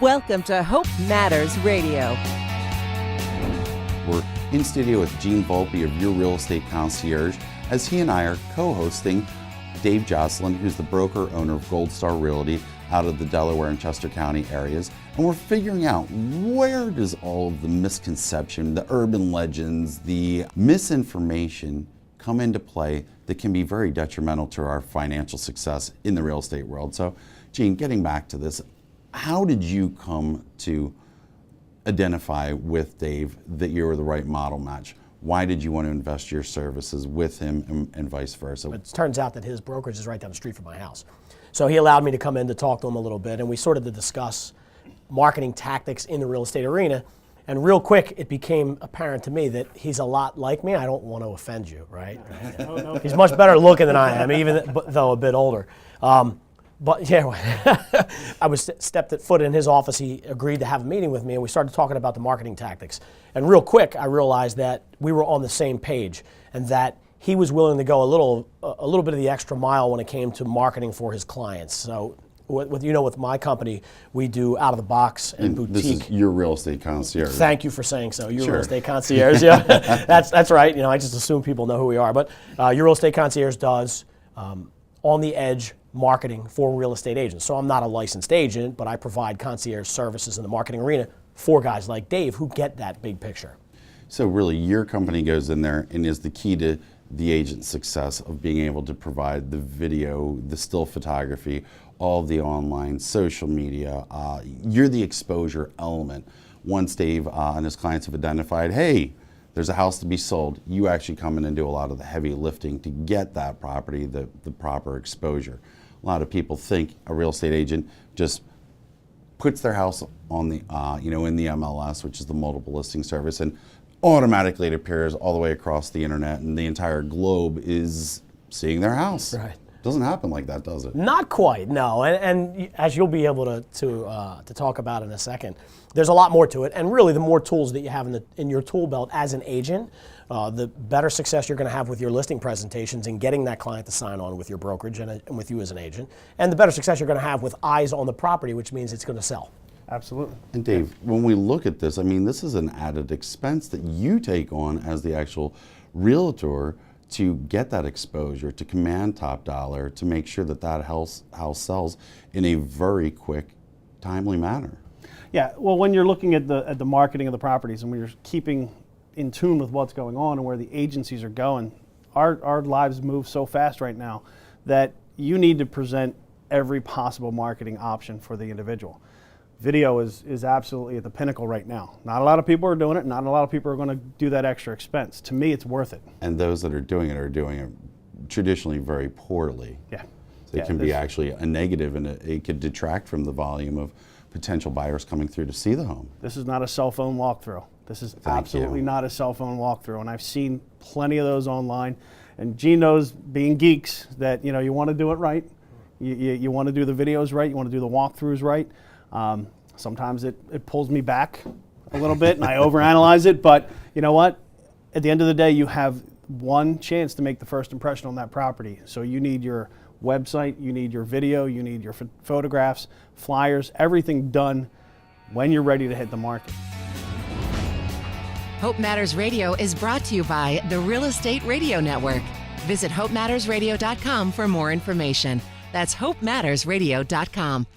Welcome to Hope Matters Radio. We're in studio with Gene Volpe of Your Real Estate Concierge, as he and I are co-hosting Dave Jocelyn, who's the broker owner of Gold Star Realty out of the Delaware and Chester County areas. And we're figuring out, where does all of the misconception, the urban legends, the misinformation come into play that can be very detrimental to our financial success in the real estate world. So, Gene, getting back to this, how did you come to identify with Dave that you were the right model match? Why did you want to invest your services with him and vice versa? It turns out that his brokerage is right down the street from my house. So he allowed me to come in to talk to him a little bit, and we started to discuss marketing tactics in the real estate arena. And real quick, it became apparent to me that he's a lot like me. I don't want to offend you, right? No. He's much better looking than I am, even though a bit older. But yeah, I was stepped foot in his office. He agreed to have a meeting with me, and we started talking about the marketing tactics. And real quick, I realized that we were on the same page, and that he was willing to go a little bit of the extra mile when it came to marketing for his clients. So, with my company, we do out of the box and boutique. This is Your Real Estate Concierge. Thank you for saying so. Your Real Estate Concierge. Yeah, that's right. I just assume people know who we are. But Your Real Estate Concierge does on the edge marketing for real estate agents. So I'm not a licensed agent, but I provide concierge services in the marketing arena for guys like Dave who get that big picture. So really, your company goes in there and is the key to the agent's success of being able to provide the video, the still photography, all of the online, social media. You're the exposure element. Once Dave and his clients have identified, hey, there's a house to be sold, you actually come in and do a lot of the heavy lifting to get that property the proper exposure. A lot of people think a real estate agent just puts their house on the, in the MLS, which is the multiple listing service, and automatically it appears all the way across the internet, and the entire globe is seeing their house. Right. Doesn't happen like that, does it? Not quite, no. And as you'll be able to talk about in a second, there's a lot more to it. And really, the more tools that you have in your tool belt as an agent, the better success you're going to have with your listing presentations and getting that client to sign on with your brokerage and with you as an agent, and the better success you're going to have with eyes on the property, which means it's going to sell. Absolutely. And Dave, when we look at this, this is an added expense that you take on as the actual realtor to get that exposure, to command top dollar, to make sure that house sells in a very quick, timely manner. Yeah, well, when you're looking at the marketing of the properties and when you're keeping in tune with what's going on and where the agencies are going, our lives move so fast right now that you need to present every possible marketing option for the individual. Video is absolutely at the pinnacle right now. Not a lot of people are doing it. Not a lot of people are going to do that extra expense. To me, it's worth it. And those that are doing it traditionally very poorly. Yeah. So it can be actually a negative, and it could detract from the volume of potential buyers coming through to see the home. This is not a cell phone walkthrough. This is absolutely not a cell phone walkthrough. And I've seen plenty of those online. And Gene knows, being geeks, that you want to do it right. You want to do the videos right. You want to do the walkthroughs right. Sometimes it pulls me back a little bit and I overanalyze it, but you know what? At the end of the day, you have one chance to make the first impression on that property. So you need your website, you need your video, you need your photographs, flyers, everything done when you're ready to hit the market. Hope Matters Radio is brought to you by the Real Estate Radio Network. Visit HopeMattersRadio.com for more information. That's HopeMattersRadio.com.